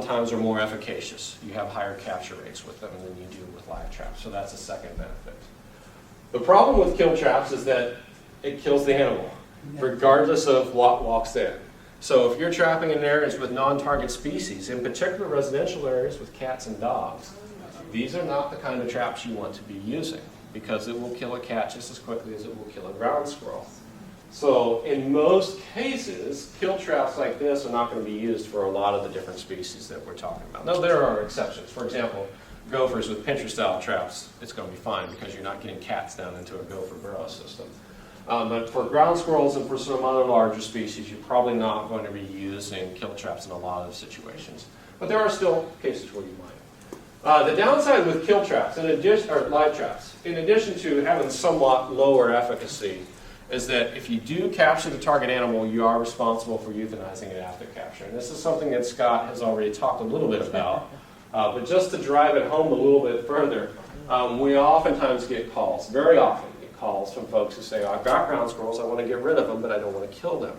oftentimes are more efficacious. You have higher capture rates with them than you do with live traps, so that's a second benefit. The problem with kill traps is that it kills the animal, regardless of what walks in. So if you're trapping in areas with non-target species, in particular residential areas with cats and dogs, these are not the kind of traps you want to be using, because it will kill a cat just as quickly as it will kill a ground squirrel. So in most cases, kill traps like this are not going to be used for a lot of the different species that we're talking about. Now there are exceptions. For example, gophers with pincher style traps, it's going to be fine because you're not getting cats down into a gopher burrow system. But for ground squirrels and for some other larger species, you're probably not going to be using kill traps in a lot of situations. But there are still cases where you might. The downside with kill traps, or live traps, in addition to having somewhat lower efficacy, is that if you do capture the target animal, you are responsible for euthanizing it after capture. And this is something that Scott has already talked a little bit about. But just to drive it home a little bit further, we oftentimes get calls, very often get calls from folks who say, I've got ground squirrels, I want to get rid of them, but I don't want to kill them.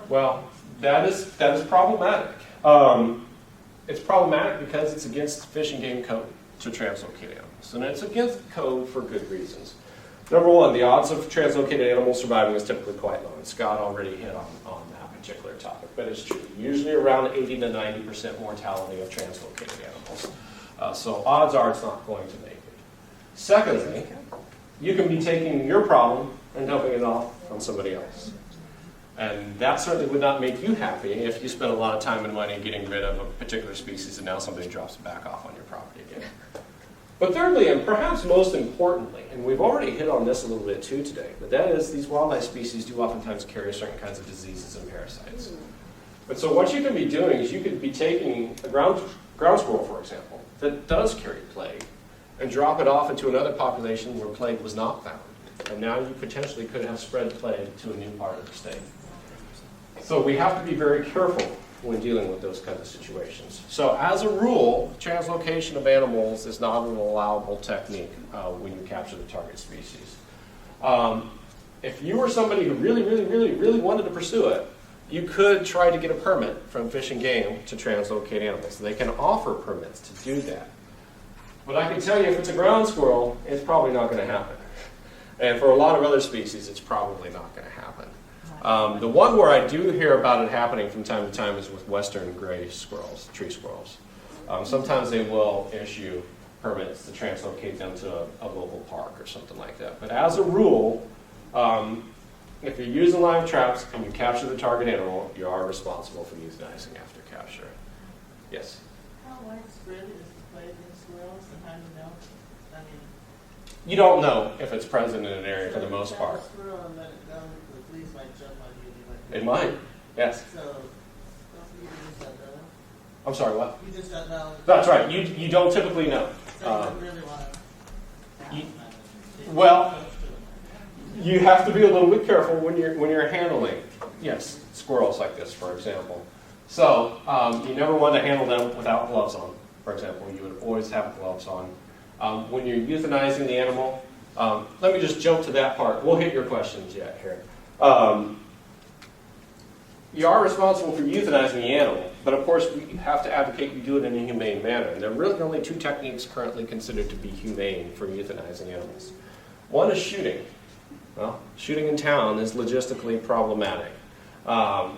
Well, that is problematic. It's problematic because it's against Fish and Game Code to translocate animals. And it's against the code for good reasons. Number one, the odds of translocated animals surviving is typically quite low, and Scott already hit on that particular topic, but it's true. Usually around 80 to 90% mortality of translocated animals. So odds are it's not going to make it. Secondly, you can be taking your problem and dumping it off on somebody else. And that certainly would not make you happy if you spent a lot of time and money getting rid of a particular species and now somebody drops it back off on your property again. But thirdly, and perhaps most importantly, and we've already hit on this a little bit too today, but that is these wildlife species do oftentimes carry certain kinds of diseases and parasites. But so what you can be doing is you could be taking a ground squirrel, for example, that does carry plague, and drop it off into another population where plague was not found. And now you potentially could have spread plague to a new part of the state. So we have to be very careful when dealing with those kinds of situations. So as a rule, translocation of animals is not an allowable technique when you capture the target species. If you were somebody who really wanted to pursue it, you could try to get a permit from Fish and Game to translocate animals. They can offer permits to do that. But I can tell you if it's a ground squirrel, it's probably not going to happen. And for a lot of other species, it's probably not going to happen. The one where I do hear about it happening from time to time is with western gray squirrels, tree squirrels. Sometimes they will issue permits to translocate them to a local park or something like that. But as a rule, if you're using live traps and you capture the target animal, you are responsible for euthanizing after capture. Yes? How widespread is the plague in squirrels, and how do you know? I mean, you don't know if it's present in an area for the most part. A squirrel and let it go, the police might jump on you. It might, yes. So, you just don't know. I'm sorry, what? You just don't know. That's right. You don't typically know. So you don't really want to. Well, you have to be a little bit careful when you're handling, yes, squirrels like this, for example. So you never want to handle them without gloves on. For example, you would always have gloves on. When you're euthanizing the animal, let me just jump to that part. We'll hit your questions yet here. You are responsible for euthanizing the animal, but of course we have to advocate you do it in a humane manner. And there are really only two techniques currently considered to be humane for euthanizing animals. One is shooting. Well, shooting in town is logistically problematic.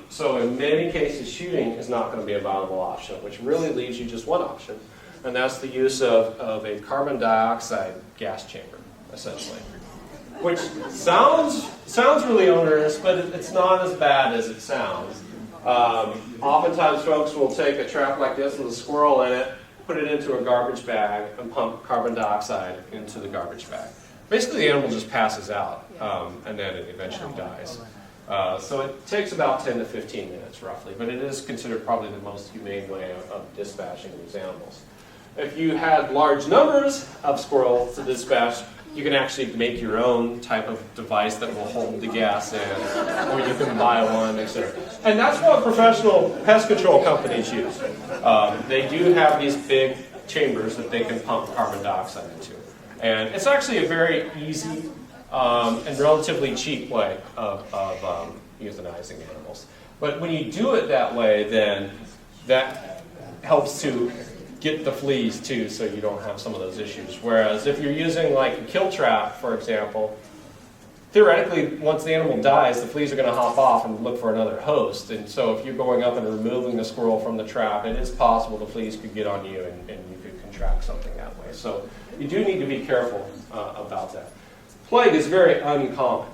So in many cases, shooting is not going to be a viable option, which really leaves you just one option, and that's the use of a carbon dioxide gas chamber, essentially. Which sounds really onerous, but it's not as bad as it sounds. Oftentimes folks will take a trap like this with a squirrel in it, put it into a garbage bag, and pump carbon dioxide into the garbage bag. Basically the animal just passes out, and then it eventually dies. So it takes about 10 to 15 minutes roughly, but it is considered probably the most humane way of dispatching these animals. If you had large numbers of squirrels to dispatch, you can actually make your own type of device that will hold the gas in, or you can buy one, etc. And that's what professional pest control companies use. They do have these big chambers that they can pump carbon dioxide into. And it's actually a very easy and relatively cheap way of euthanizing animals. But when you do it that way, then helps to get the fleas too, so you don't have some of those issues. Whereas if you're using like a kill trap, for example, theoretically, once the animal dies, the fleas are going to hop off and look for another host. And so if you're going up and removing the squirrel from the trap, it is possible the fleas could get on you and you could contract something that way. So you do need to be careful about that. Plague is very uncommon,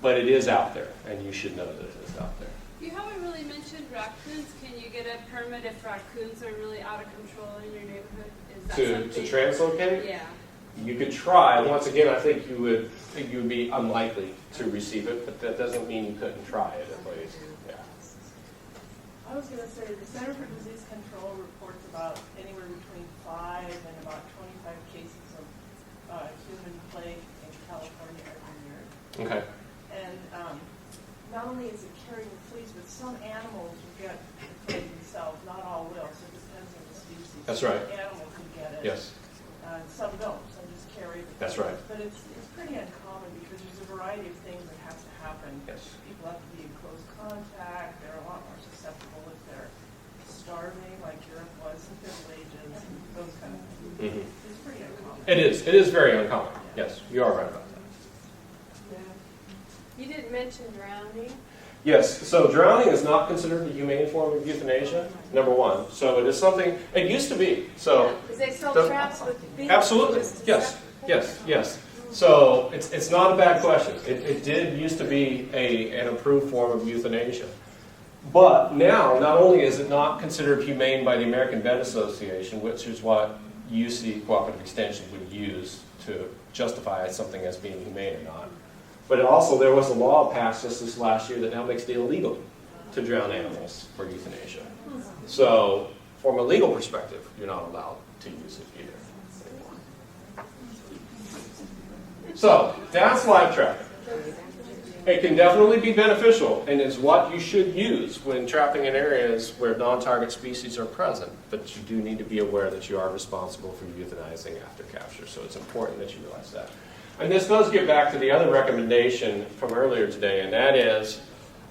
but it is out there, and you should know that it is out there. You haven't really mentioned raccoons. Can you get a permit if raccoons are really out of control in your neighborhood? Is that To something? translocate? Yeah. You could try. Once again, I think you would be unlikely to receive it, but that doesn't mean you couldn't try it at least. Yeah. I was gonna say, the Center for Disease Control reports about anywhere between 5 and about 25 cases of human plague in California every year. Okay. And not only is it carrying the fleas, but some animals will get the plague themselves. Not all will, so it depends on the species. That's right. Some animals can get it. Yes. Some don't, some just carry the That's fleas. right. But it's pretty uncommon because there's a variety of things that has to happen. Yes. People have to be in close contact. They're a lot more susceptible if they're starving, like Europe was in the Middle Ages, those kind of things. Mm-hmm. It's pretty uncommon. It is. It is very uncommon. Yes, you are right about that. You didn't mention drowning. Yes, so drowning is not considered a humane form of euthanasia, number one. So it is something, it used to be. So Because they sell the- traps with bees. absolutely, Is yes, that- yes, yes. So it's not a bad question. It did used to be an approved form of euthanasia. But now, not only is it not considered humane by the American Vet Association, which is what UC Cooperative Extension would use to justify something as being humane or not, but also there was a law passed just this last year that now makes it illegal to drown animals for euthanasia. So from a legal perspective, you're not allowed to use it either. So that's live trapping. It can definitely be beneficial and is what you should use when trapping in areas where non-target species are present. But you do need to be aware that you are responsible for euthanizing after capture. So it's important that you realize that. And this does get back to the other recommendation from earlier today, and that is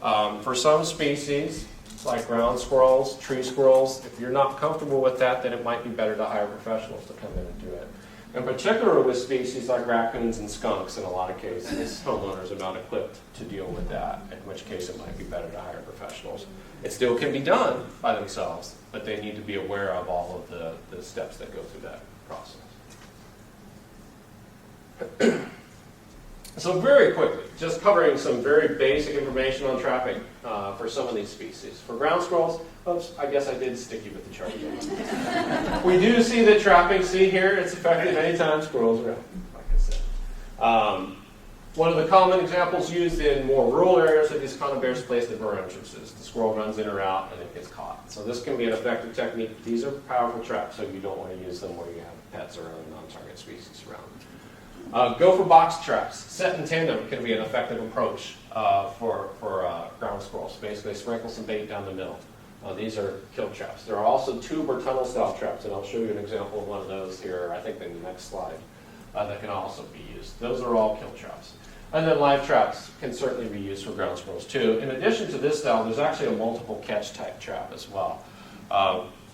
for some species, like ground squirrels, tree squirrels, if you're not comfortable with that, then it might be better to hire professionals to come in and do it. In particular with species like raccoons and skunks, in a lot of cases, homeowners are not equipped to deal with that, in which case it might be better to hire professionals. It still can be done by themselves, but they need to be aware of all of the steps that go through that process. So very quickly, just covering some very basic information on trapping for some of these species. For ground squirrels, oops, I guess I did stick you with the chart again. We do see that trapping, see here, it's effective anytime squirrels are out, like I said. One of the common examples used in more rural areas are these conibears placed at burrow entrances. The squirrel runs in or out and it gets caught. So this can be an effective technique. These are powerful traps, so you don't want to use them where you have pets or other non-target species around. Gopher box traps, set in tandem, can be an effective approach for ground squirrels. Basically, sprinkle some bait down the middle. These are kill traps. There are also tube or tunnel style traps, and I'll show you an example of one of those here, I think in the next slide, that can also be used. Those are all kill traps. And then live traps can certainly be used for ground squirrels too. In addition to this style, there's actually a multiple catch type trap as well.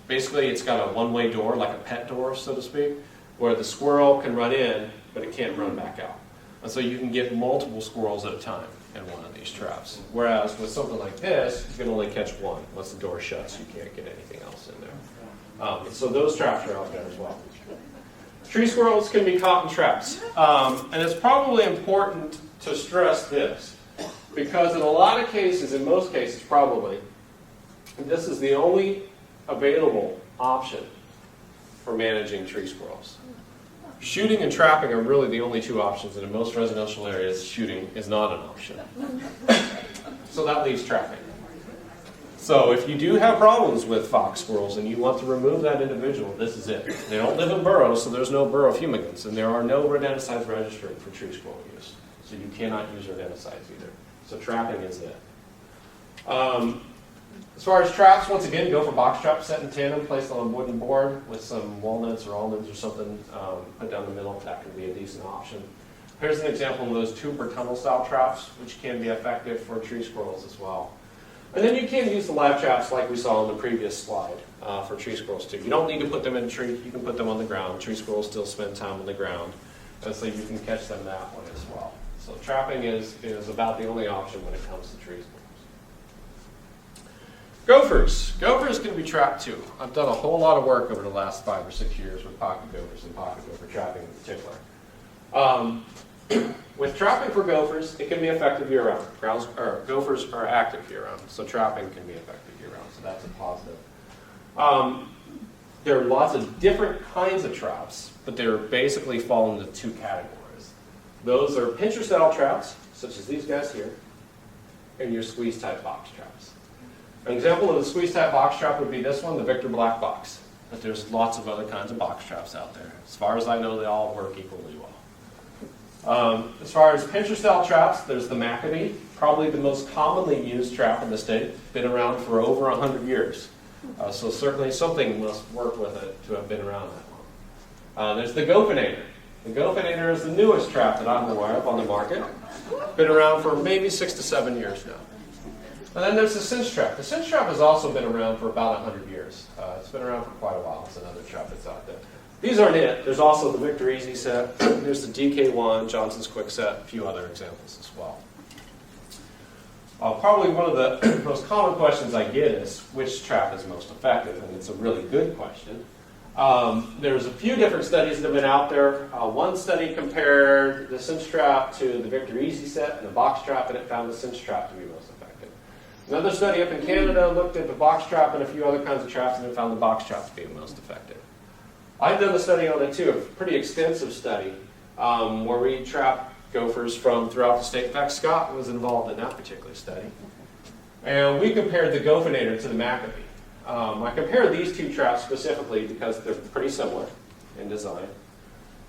Basically, it's got a one-way door, like a pet door, so to speak, where the squirrel can run in, but it can't run back out. And so you can get multiple squirrels at a time in one of these traps. Whereas with something like this, you can only catch one. Once the door shuts, you can't get anything else in there. So those traps are out there as well. Tree squirrels can be caught in traps. And it's probably important to stress this, because in a lot of cases, in most cases probably, this is the only available option for managing tree squirrels. Shooting and trapping are really the only two options, and in most residential areas, shooting is not an option. So that leaves trapping. So if you do have problems with fox squirrels and you want to remove that individual, this is it. They don't live in burrows, so there's no burrow fumigants, and there are no rodenticides registered for tree squirrel use. So you cannot use rodenticides either. So trapping is it. As far as traps, once again, go for box traps set in tandem, placed on a wooden board with some walnuts or almonds or something put down the middle. That can be a decent option. Here's an example of those tube or tunnel style traps, which can be effective for tree squirrels as well. And then you can use the live traps like we saw on the previous slide. for tree squirrels too. You don't need to put them in a tree. You can put them on the ground. Tree squirrels still spend time on the ground, and so you can catch them that way as well. So trapping is about the only option when it comes to tree squirrels. Gophers. Gophers can be trapped too. I've done a whole lot of work over the last 5 or 6 years with pocket gophers and pocket gopher trapping in particular. With trapping for gophers, it can be effective year-round. Gophers are active year-round, so trapping can be effective year-round, so that's a positive. There are lots of different kinds of traps, but they're basically fall into 2 categories. Those are pincher-style traps, such as these guys here, and your squeeze-type box traps. An example of the squeeze-type box trap would be this one, the Victor Black box. But there's lots of other kinds of box traps out there. As far as I know, they all work equally well. As far as pincher-style traps, there's the Maccabee, probably the most commonly used trap in the state. Been around for over 100 years. So certainly something must work with it to have been around that long. There's the Gophinator. The Gophinator is the newest trap that I'm aware of on the market. Been around for maybe 6 to 7 years now. And then there's the cinch trap. The cinch trap has also been around for about 100 years. It's been around for quite a while. It's another trap that's out there. These aren't it. There's also the Victor Easy set. There's the DK1, Johnson's Quick Set, a few other examples as well. Probably one of the most common questions I get is which trap is most effective, and it's a really good question. There's a few different studies that have been out there. One study compared the cinch trap to the Victor Easy set and the box trap, and it found the cinch trap to be most effective. Another study up in Canada looked at the box trap and a few other kinds of traps, and it found the box trap to be the most effective. I've done a study on it too, a pretty extensive study, where we trapped gophers from throughout the state. In fact, Scott was involved in that particular study. And we compared the Gophinator to the Maccabee. I compared these 2 traps specifically because they're pretty similar in design.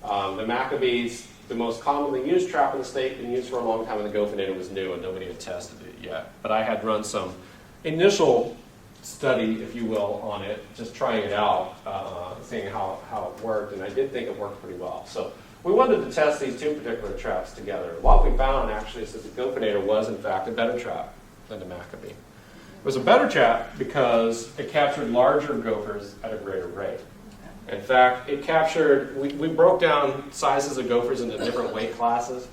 The Maccabee's the most commonly used trap in the state, been used for a long time, and the Gophinator was new and nobody had tested it yet. But I had run some initial study, if you will, on it, just trying it out, seeing how it worked, and I did think it worked pretty well. So we wanted to test these 2 particular traps together. What we found actually is that the Gophinator was in fact a better trap than the Maccabee. It was a better trap because it captured larger gophers at a greater rate. In fact, it captured, we broke down sizes of gophers into different weight classes.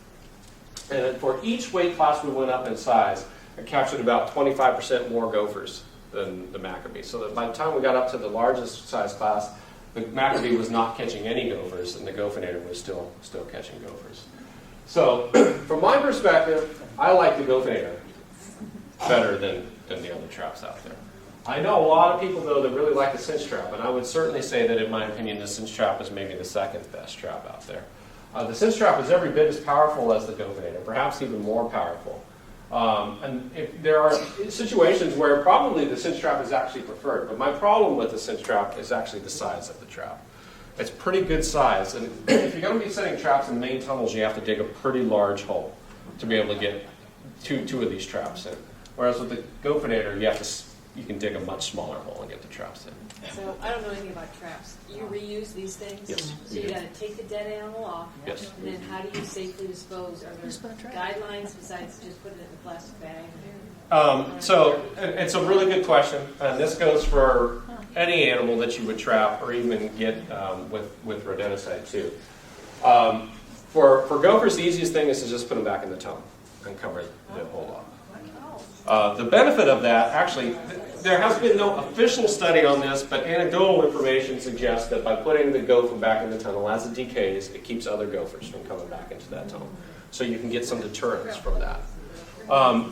And for each weight class we went up in size, it captured about 25% more gophers than the Maccabee. So that by the time we got up to the largest size class, the Maccabee was not catching any gophers, and the Gophinator was still catching gophers. So from my perspective, I like the Gophinator better than the other traps out there. I know a lot of people, though, that really like the cinch trap, and I would certainly say that, in my opinion, the cinch trap is maybe the second best trap out there. The cinch trap is every bit as powerful as the Gophinator, perhaps even more powerful. And there are situations where probably the cinch trap is actually preferred, but my problem with the cinch trap is actually the size of the trap. It's pretty good size, and if you're going to be setting traps in main tunnels, you have to dig a pretty large hole to be able to get two of these traps in. Whereas with the Gophinator, you can dig a much smaller hole and get the traps in. So I don't know anything about traps. You reuse these things? Yes. So you got to take the dead animal off. Yes. And then how do you safely dispose? Are there guidelines besides just putting it in a plastic bag? So it's a really good question, and this goes for any animal that you would trap or even get with rodenticide too. For gophers, the easiest thing is to just put them back in the tunnel and cover the hole off. The benefit of that, actually, there has been no official study on this, but anecdotal information suggests that by putting the gopher back in the tunnel as it decays, it keeps other gophers from coming back into that tunnel. So you can get some deterrence from that.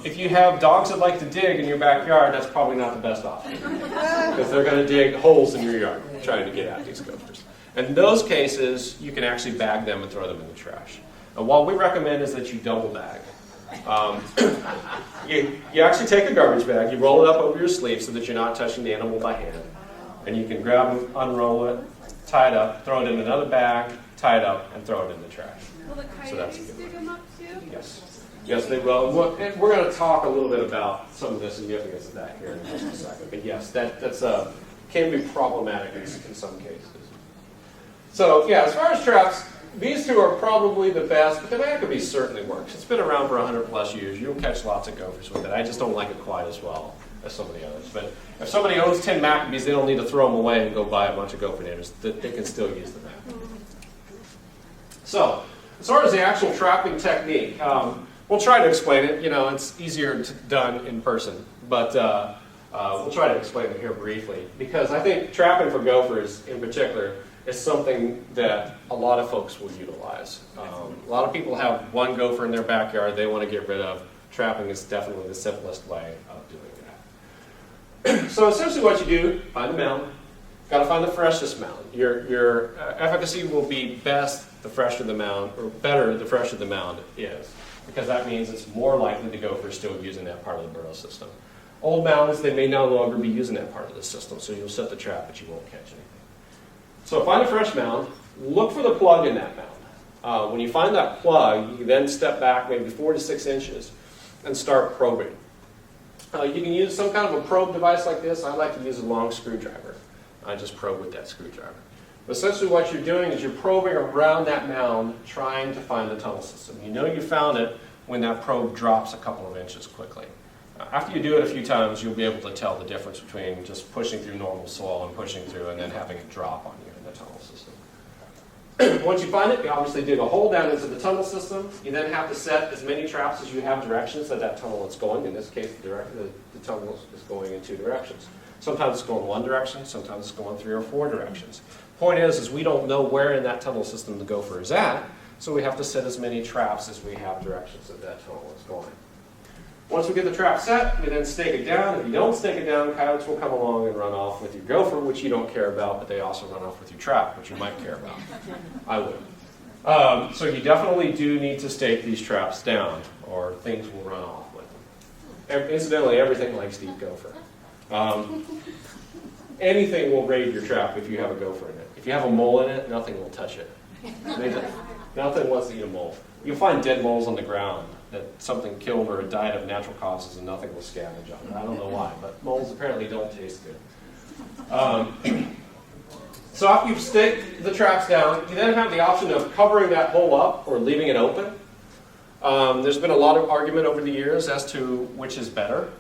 If you have dogs that like to dig in your backyard, that's probably not the best option, because they're going to dig holes in your yard trying to get at these gophers. In those cases, you can actually bag them and throw them in the trash. And what we recommend is that you double bag. You actually take a garbage bag, you roll it up over your sleeve so that you're not touching the animal by hand. And you can grab it, unroll it, tie it up, throw it in another bag, tie it up, and throw it in the trash. Will the coyotes dig them up too? Yes. Yes, they will. And we're going to talk a little bit about some of the significance of that here in just a second. But yes, that's can be problematic in some cases. So yeah, as far as traps, these 2 are probably the best, but the Maccabee certainly works. It's been around for 100 plus years. You'll catch lots of gophers with it. I just don't like it quite as well as some of the others. But if somebody owns 10 Maccabees, they don't need to throw them away and go buy a bunch of gopher naners. They can still use them. So, as far as the actual trapping technique, we'll try to explain it. You know, it's easier done in person, but we'll try to explain it here briefly, because I think trapping for gophers in particular is something that a lot of folks will utilize. A lot of people have one gopher in their backyard they want to get rid of. Trapping is definitely the simplest way of doing that. So essentially what you do, find the mound. Got to find the freshest mound. Your efficacy will be best the fresher the mound, or better the fresher the mound is, because that means it's more likely the gopher is still using that part of the burrow system. Old mounds, they may no longer be using that part of the system, so you'll set the trap, but you won't catch anything. So find a fresh mound, look for the plug in that mound. When you find that plug, you then step back maybe 4 to 6 inches and start probing. You can use some kind of a probe device like this. I like to use a long screwdriver. I just probe with that screwdriver. But essentially what you're doing is you're probing around that mound, trying to find the tunnel system. You know you found it when that probe drops a couple of inches quickly. After you do it a few times, you'll be able to tell the difference between just pushing through normal soil and pushing through and then having it drop on you in the tunnel system. Once you find it, you obviously dig a hole down into the tunnel system. You then have to set as many traps as you have directions that that tunnel is going. In this case, the tunnel is going in 2 directions. Sometimes it's going 1 direction, sometimes it's going 3 or 4 directions. Point is we don't know where in that tunnel system the gopher is at, so we have to set as many traps as we have directions that that tunnel is going. Once we get the trap set, we then stake it down. If you don't stake it down, coyotes will come along and run off with your gopher, which you don't care about, but they also run off with your trap, which you might care about. I would. So you definitely do need to stake these traps down, or things will run off with them. Incidentally, everything likes to eat gopher. Anything will raid your trap if you have a gopher in it. If you have a mole in it, nothing will touch it. Nothing wants to eat a mole. You'll find dead moles on the ground that something killed or died of natural causes and nothing will scavenge on it. I don't know why, but moles apparently don't taste good. So after you've staked the traps down, you then have the option of covering that hole up or leaving it open. There's been a lot of argument over the years as to which is better.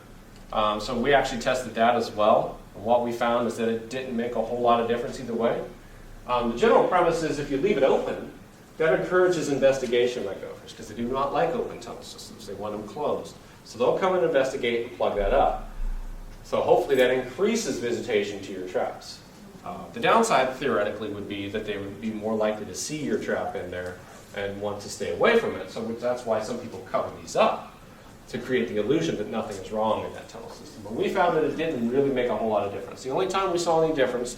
So we actually tested that as well. And what we found is that it didn't make a whole lot of difference either way. The general premise is if you leave it open, that encourages investigation by gophers, because they do not like open tunnel systems. They want them closed. So they'll come and investigate and plug that up. So hopefully that increases visitation to your traps. The downside, theoretically, would be that they would be more likely to see your trap in there and want to stay away from it. So that's why some people cover these up, to create the illusion that nothing is wrong in that tunnel system. But we found that it didn't really make a whole lot of difference. The only time we saw any difference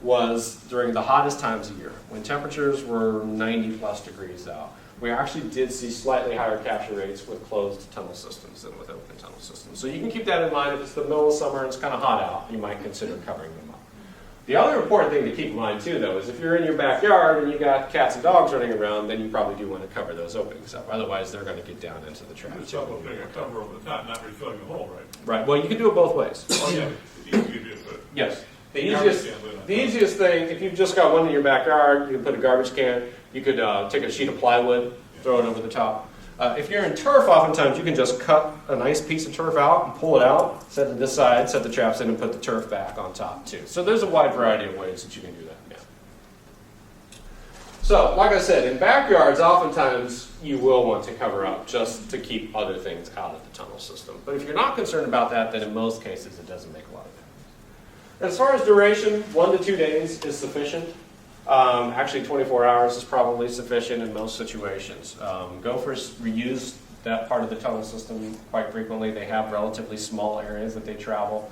was during the hottest times of year, when temperatures were 90 plus degrees out. We actually did see slightly higher capture rates with closed tunnel systems than with open tunnel systems. So you can keep that in mind. If it's the middle of summer and it's kind of hot out, you might consider covering them up. The other important thing to keep in mind too, though, is if you're in your backyard and you got cats and dogs running around, then you probably do want to cover those openings up. Otherwise, they're going to get down into the trap. Just double putting a cover over the top, not refilling the hole, right? Right. Well, you can do it both ways. Oh yeah, it's easy to do, but Yes. The the easiest thing, if you've just got one in your backyard, you can put a garbage can. You could take a sheet of plywood, throw it over the top. If you're in turf, oftentimes you can just cut a nice piece of turf out and pull it out, set it this side, set the traps in, and put the turf back on top too. So there's a wide variety of ways that you can do that. Yeah. So, like I said, in backyards, oftentimes you will want to cover up just to keep other things out of the tunnel system. But if you're not concerned about that, then in most cases it doesn't make a lot of difference. As far as duration, 1 to 2 days is sufficient. Actually, 24 hours is probably sufficient in most situations. Gophers reuse that part of the tunnel system quite frequently. They have relatively small areas that they travel.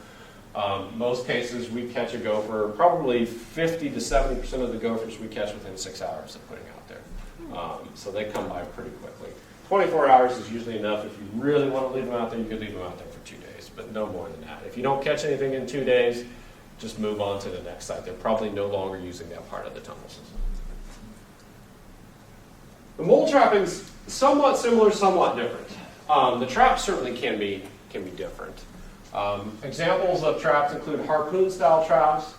Most cases, we catch a gopher, probably 50 to 70% of the gophers we catch within 6 hours of putting out there. So they come by pretty quickly. 24 hours is usually enough. If you really want to leave them out there, you could leave them out there for 2 days, but no more than that. If you don't catch anything in 2 days, just move on to the next site. They're probably no longer using that part of the tunnel system. The mole trapping's somewhat similar, somewhat different. The traps certainly can be different. Examples of traps include harpoon-style traps,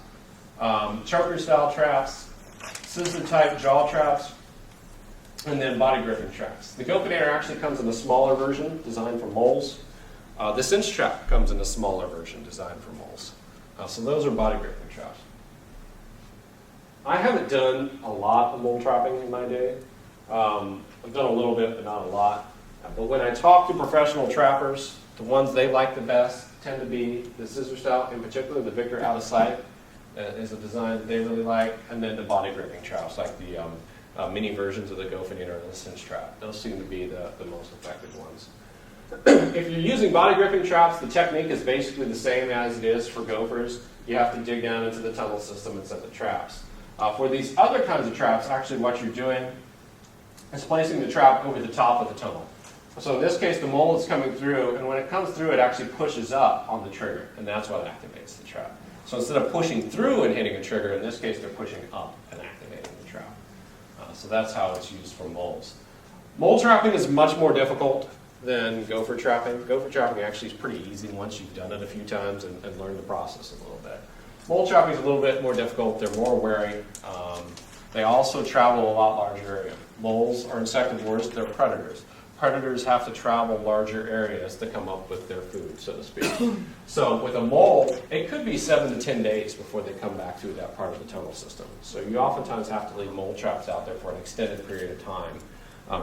choker-style traps, scissor-type jaw traps, and then body gripping traps. The Gopinator actually comes in a smaller version designed for moles. The cinch trap comes in a smaller version designed for moles. So those are body gripping traps. I haven't done a lot of mole trapping in my day. I've done a little bit, but not a lot. But when I talk to professional trappers, the ones they like the best tend to be the scissor style, in particular the Victor out of sight is a design that they really like, and then the body gripping traps like the mini versions of the Gophinian or the cinch trap. Those seem to be the most effective ones. If you're using body gripping traps, the technique is basically the same as it is for gophers. You have to dig down into the tunnel system and set the traps. For these other kinds of traps, actually what you're doing is placing the trap over the top of the tunnel. So in this case, the mole is coming through, and when it comes through, it actually pushes up on the trigger, and that's what activates the trap. So instead of pushing through and hitting a trigger, in this case, they're pushing up and activating the trap. So that's how it's used for moles. Mole trapping is much more difficult than gopher trapping. Gopher trapping actually is pretty easy once you've done it a few times and learned the process a little bit. Mole trapping is a little bit more difficult. They're more wary. They also travel a lot larger area. Moles are insectivores. They're predators. Predators have to travel larger areas to come up with their food, so to speak. So with a mole, it could be 7 to 10 days before they come back through that part of the tunnel system. So you oftentimes have to leave mole traps out there for an extended period of time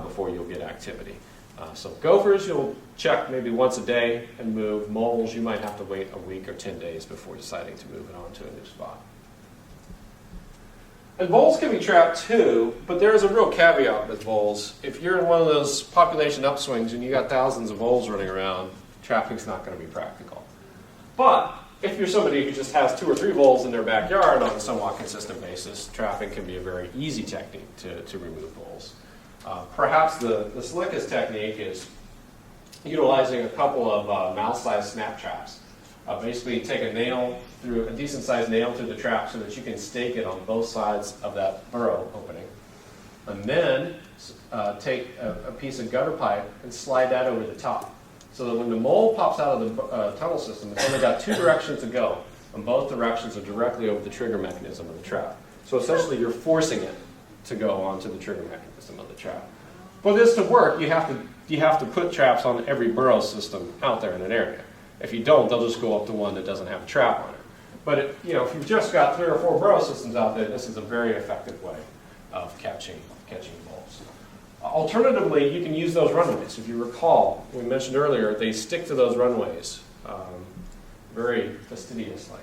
before you'll get activity. So gophers, you'll check maybe once a day and move. Moles, you might have to wait a week or 10 days before deciding to move it on to a new spot. And voles can be trapped too, but there is a real caveat with voles. If you're in one of those population upswings and you got thousands of voles running around, trapping's not going to be practical. But if you're somebody who just has 2 or 3 voles in their backyard on a somewhat consistent basis, trapping can be a very easy technique to remove voles. Perhaps the slickest technique is utilizing a couple of mouse-sized snap traps. Basically, take a decent-sized nail through the trap so that you can stake it on both sides of that burrow opening. And then take a piece of gutter pipe and slide that over the top. So that when the mole pops out of the tunnel system, it's only got 2 directions to go, and both directions are directly over the trigger mechanism of the trap. So essentially, you're forcing it to go onto the trigger mechanism of the trap. For this to work, you have to put traps on every burrow system out there in an area. If you don't, they'll just go up to one that doesn't have a trap on it. But if you've just got 3 or 4 burrow systems out there, this is a very effective way of catching voles. Alternatively, you can use those runways. If you recall, we mentioned earlier, they stick to those runways very fastidiously.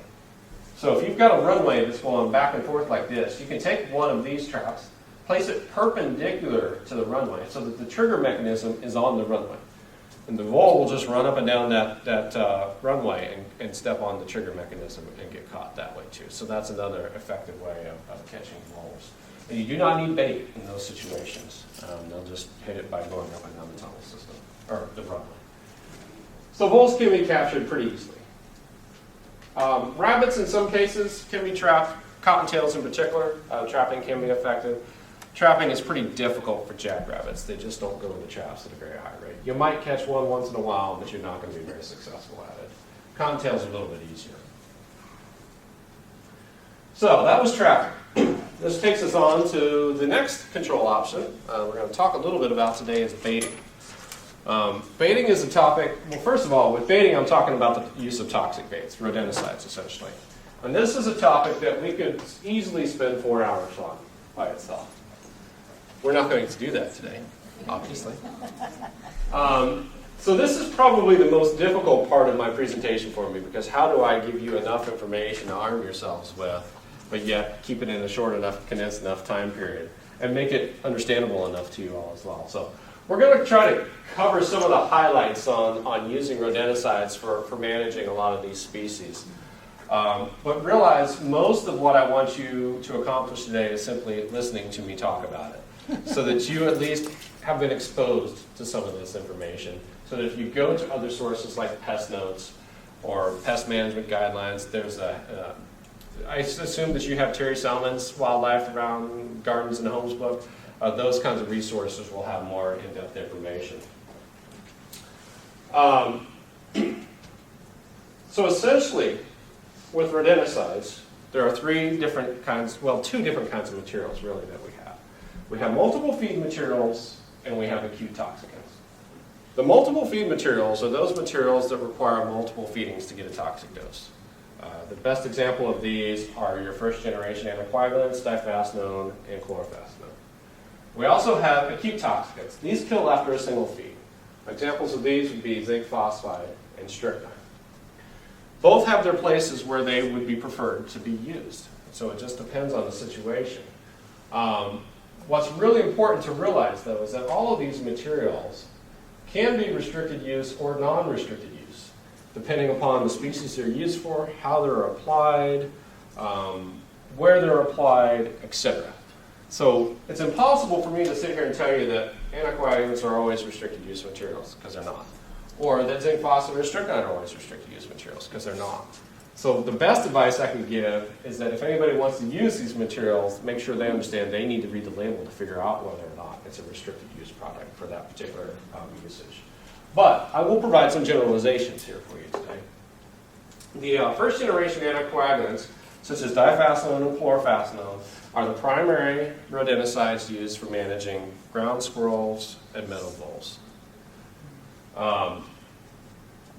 So if you've got a runway that's going back and forth like this, you can take one of these traps, place it perpendicular to the runway so that the trigger mechanism is on the runway. And the vole will just run up and down that runway and step on the trigger mechanism and get caught that way too. So that's another effective way of catching voles. And you do not need bait in those situations. They'll just hit it by going up and down the tunnel system, or the runway. So voles can be captured pretty easily. Rabbits in some cases can be trapped. Cottontails in particular, trapping can be effective. Trapping is pretty difficult for jackrabbits. They just don't go into traps at a very high rate. You might catch one once in a while, but you're not going to be very successful at it. Cottontails are a little bit easier. So that was trapping. This takes us on to the next control option we're going to talk a little bit about today is baiting. Baiting is a topic, well, first of all, with baiting I'm talking about the use of toxic baits, rodenticides essentially. And this is a topic that we could easily spend 4 hours on by itself. We're not going to do that today, obviously. So this is probably the most difficult part of my presentation for me, because how do I give you enough information to arm yourselves with, but yet keep it in a short enough, condensed enough time period, and make it understandable enough to you all as well. So we're going to try to cover some of the highlights on using rodenticides for managing a lot of these species. But realize most of what I want you to accomplish today is simply listening to me talk about it, so that you at least have been exposed to some of this information, so that if you go to other sources like pest notes or pest management guidelines, there's I assume that you have Terry Salmon's Wildlife Around Gardens and Homes book. Those kinds of resources will have more in-depth information. So essentially, with rodenticides, there are 2 different kinds of materials really that we have. We have multiple feed materials and we have acute toxicants. The multiple feed materials are those materials that require multiple feedings to get a toxic dose. The best example of these are your first generation anticoagulants, difascinone, and chlorofascinone. We also have acute toxicants. These kill after a single feed. Examples of these would be zinc phosphide and strychnine. Both have their places where they would be preferred to be used. So it just depends on the situation. What's really important to realize, though, is that all of these materials can be restricted use or non-restricted use, depending upon the species they're used for, how they're applied, where they're applied, etc. So it's impossible for me to sit here and tell you that anticoagulants are always restricted use materials, because they're not. Or that zinc phosphate or strychnine are always restricted use materials, because they're not. So the best advice I can give is that if anybody wants to use these materials, make sure they understand they need to read the label to figure out whether or not it's a restricted use product for that particular usage. But I will provide some generalizations here for you today. The first generation anticoagulants, such as difascinone and chlorofascinone, are the primary rodenticides used for managing ground squirrels and meadow voles.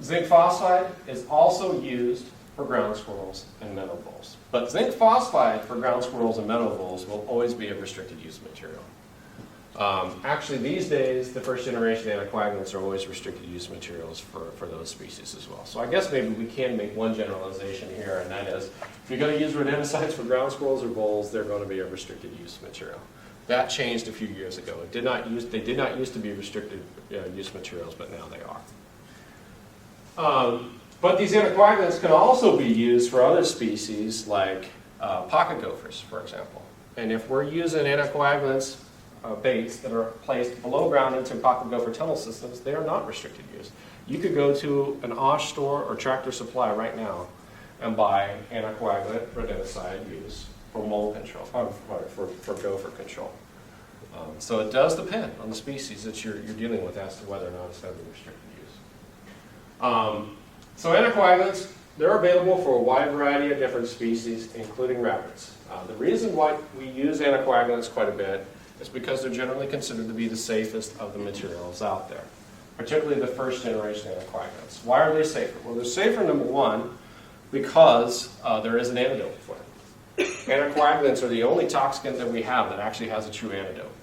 Zinc phosphide is also used for ground squirrels and meadow voles. But zinc phosphide for ground squirrels and meadow voles will always be a restricted use material. Actually, these days, the first generation anticoagulants are always restricted use materials for those species as well. So I guess maybe we can make one generalization here, and that is, if you're going to use rodenticides for ground squirrels or voles, they're going to be a restricted use material. That changed a few years ago. They did not used to be restricted use materials, but now they are. But these anticoagulants can also be used for other species like pocket gophers, for example. And if we're using anticoagulants, baits that are placed below ground into pocket gopher tunnel systems, they are not restricted use. You could go to an Osh store or Tractor Supply right now and buy anticoagulant rodenticide use for mold control, for gopher control. So it does depend on the species that you're dealing with as to whether or not it's going to be restricted use. So anticoagulants, they're available for a wide variety of different species, including rabbits. The reason why we use anticoagulants quite a bit is because they're generally considered to be the safest of the materials out there, particularly the first generation anticoagulants. Why are they safer? Well, they're safer, number one, because there is an antidote for them. Anticoagulants are the only toxicant that we have that actually has a true antidote.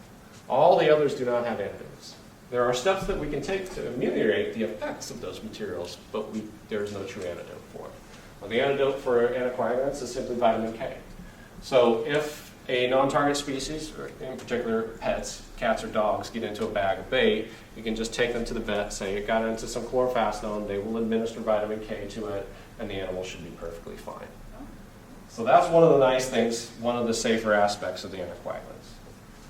All the others do not have antidotes. There are steps that we can take to ameliorate the effects of those materials, but there is no true antidote for it. Well, the antidote for anticoagulants is simply vitamin K. So if a non-target species, or in particular pets, cats or dogs, get into a bag of bait, you can just take them to the vet, say it got into some chlorofascinone, they will administer vitamin K to it, and the animal should be perfectly fine. So that's one of the nice things, one of the safer aspects of the anticoagulants.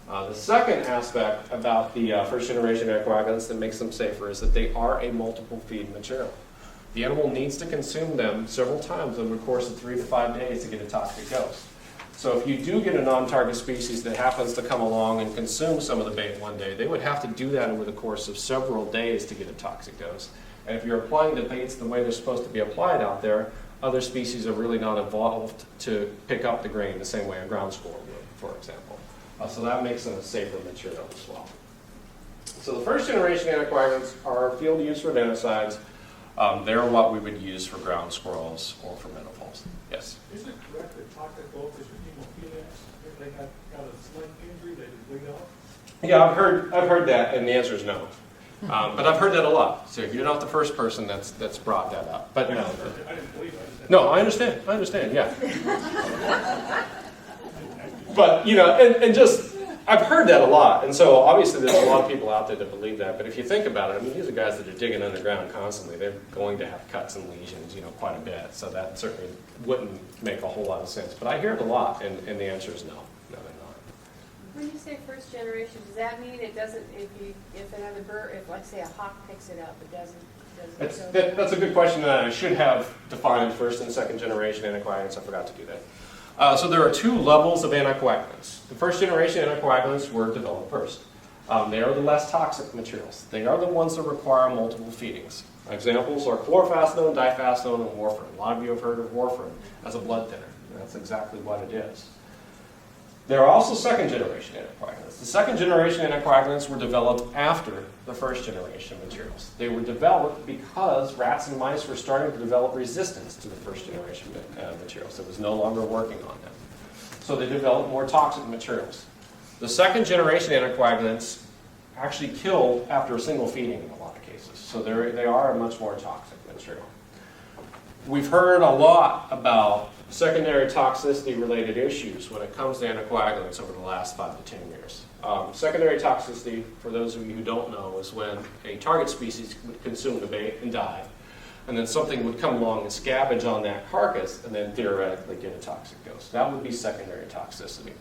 The second aspect about the first generation anticoagulants that makes them safer is that they are a multiple feed material. The animal needs to consume them several times over the course of 3 to 5 days to get a toxic dose. So if you do get a non-target species that happens to come along and consume some of the bait one day, they would have to do that over the course of several days to get a toxic dose. And if you're applying the baits the way they're supposed to be applied out there, other species are really not evolved to pick up the grain the same way a ground squirrel would, for example. So that makes them a safer material as well. So the first generation anticoagulants are field use rodenticides. They're what we would use for ground squirrels or for meadow voles. Yes? Is it correct that pocket gophers are hemophiliacs? If they got a sling injury, they just bleed off? Yeah, I've heard that, and the answer is no. But I've heard that a lot. So you're not the first person that's brought that up. But no. I didn't believe it. No, I understand, yeah. But, and just, I've heard that a lot. And so obviously there's a lot of people out there that believe that. But if you think about it, I mean, these are guys that are digging underground constantly. They're going to have cuts and lesions, quite a bit. So that certainly wouldn't make a whole lot of sense. But I hear it a lot, and the answer is no. No, they're not. When you say first generation, does that mean it doesn't, if another bird, if like say a hawk picks it up, it doesn't That's a good question, and I should have defined first and second generation anticoagulants. I forgot to do that. So there are 2 levels of anticoagulants. The first generation anticoagulants were developed first. They are the less toxic materials. They are the ones that require multiple feedings. Examples are chlorofascinone, difascinone, and warfarin. A lot of you have heard of warfarin as a blood thinner. That's exactly what it is. There are also second generation anticoagulants. The second generation anticoagulants were developed after the first generation materials. They were developed because rats and mice were starting to develop resistance to the first generation materials. It was no longer working on them. So they developed more toxic materials. The second generation anticoagulants actually kill after a single feeding in a lot of cases. So they are a much more toxic material. We've heard a lot about secondary toxicity related issues when it comes to anticoagulants over the last 5 to 10 years. Secondary toxicity, for those of you who don't know, is when a target species would consume the bait and die, and then something would come along and scavenge on that carcass and then theoretically get a toxic dose. That would be secondary toxicity.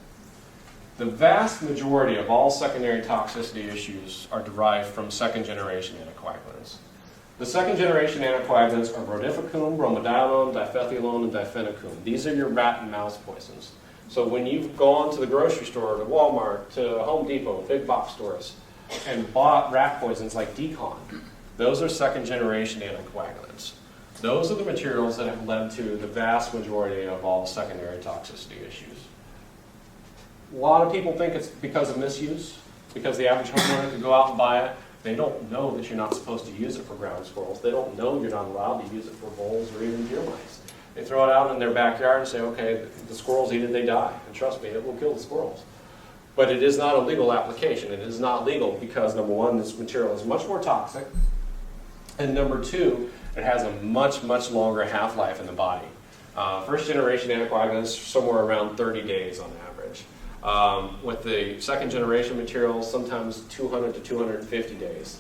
The vast majority of all secondary toxicity issues are derived from second generation anticoagulants. The second generation anticoagulants are brodifacoum, bromadiolone, difethiolone, and difenacoum. These are your rat and mouse poisons. So when you've gone to the grocery store, to Walmart, to Home Depot, big box stores, and bought rat poisons like Decon, those are second generation anticoagulants. Those are the materials that have led to the vast majority of all secondary toxicity issues. A lot of people think it's because of misuse, because the average homeowner could go out and buy it. They don't know that you're not supposed to use it for ground squirrels. They don't know you're not allowed to use it for voles or even deer mice. They throw it out in their backyard and say, okay, the squirrels eat it, they die. And trust me, it will kill the squirrels. But it is not a legal application. It is not legal because, number one, this material is much more toxic. And number two, it has a much, much longer half-life in the body. First generation anticoagulants, somewhere around 30 days on average. With the second generation materials, sometimes 200 to 250 days.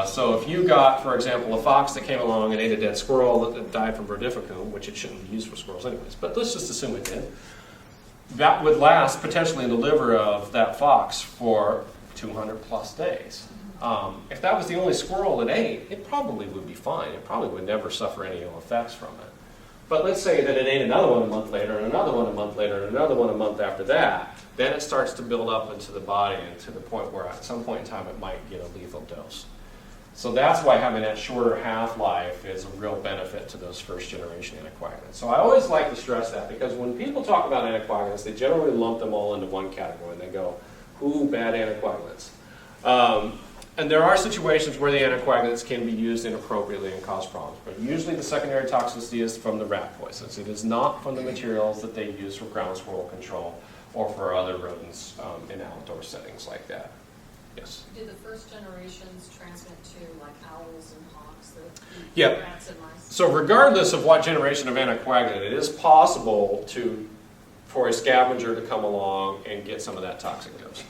So if you got, for example, a fox that came along and ate a dead squirrel that died from brodifacoum, which it shouldn't be used for squirrels anyways, but let's just assume it did, that would last potentially in the liver of that fox for 200 plus days. If that was the only squirrel it ate, it probably would be fine. It probably would never suffer any ill effects from it. But let's say that it ate another one a month later, and another one a month later, and another one a month after that, then it starts to build up into the body and to the point where at some point in time it might get a lethal dose. So that's why having that shorter half-life is a real benefit to those first generation anticoagulants. So I always like to stress that because when people talk about anticoagulants, they generally lump them all into one category and they go, ooh, bad anticoagulants. And there are situations where the anticoagulants can be used inappropriately and cause problems, but usually the secondary toxicity is from the rat poisons. It is not from the materials that they use for ground squirrel control or for other rodents in outdoor settings like that. Yes? Did the first generations transmit to like owls and hawks that eat Yeah. rats and mice? So regardless of what generation of anticoagulant, it is possible for a scavenger to come along and get some of that toxic dose.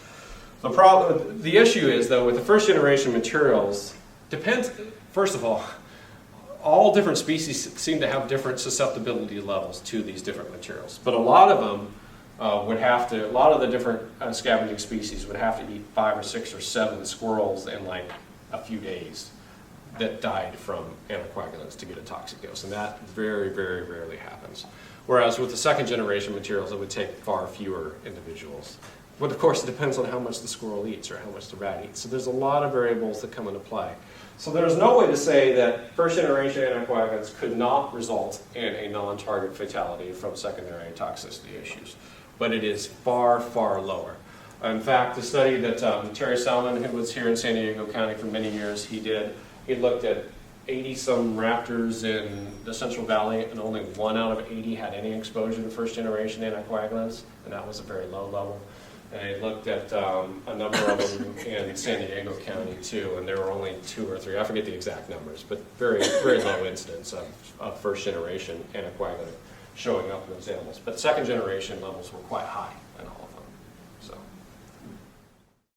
The issue is, though, with the first generation materials, depends, first of all different species seem to have different susceptibility levels to these different materials. But a lot of them a lot of the different scavenging species would have to eat 5 or 6 or 7 squirrels in like a few days that died from anticoagulants to get a toxic dose. And that very, very rarely happens. Whereas with the second generation materials, it would take far fewer individuals. But of course, it depends on how much the squirrel eats or how much the rat eats. So there's a lot of variables that come into play. So there's no way to say that first generation anticoagulants could not result in a non-target fatality from secondary toxicity issues. But it is far, far lower. In fact, the study that Terry Salmon, who was here in San Diego County for many years, he looked at 80-some raptors in the Central Valley, and only 1 out of 80 had any exposure to first generation anticoagulants, and that was a very low level. And he looked at a number of them in San Diego County too, and there were only 2 or 3, I forget the exact numbers, but very, very low incidence of first generation anticoagulant showing up in those animals. But second generation levels were quite high.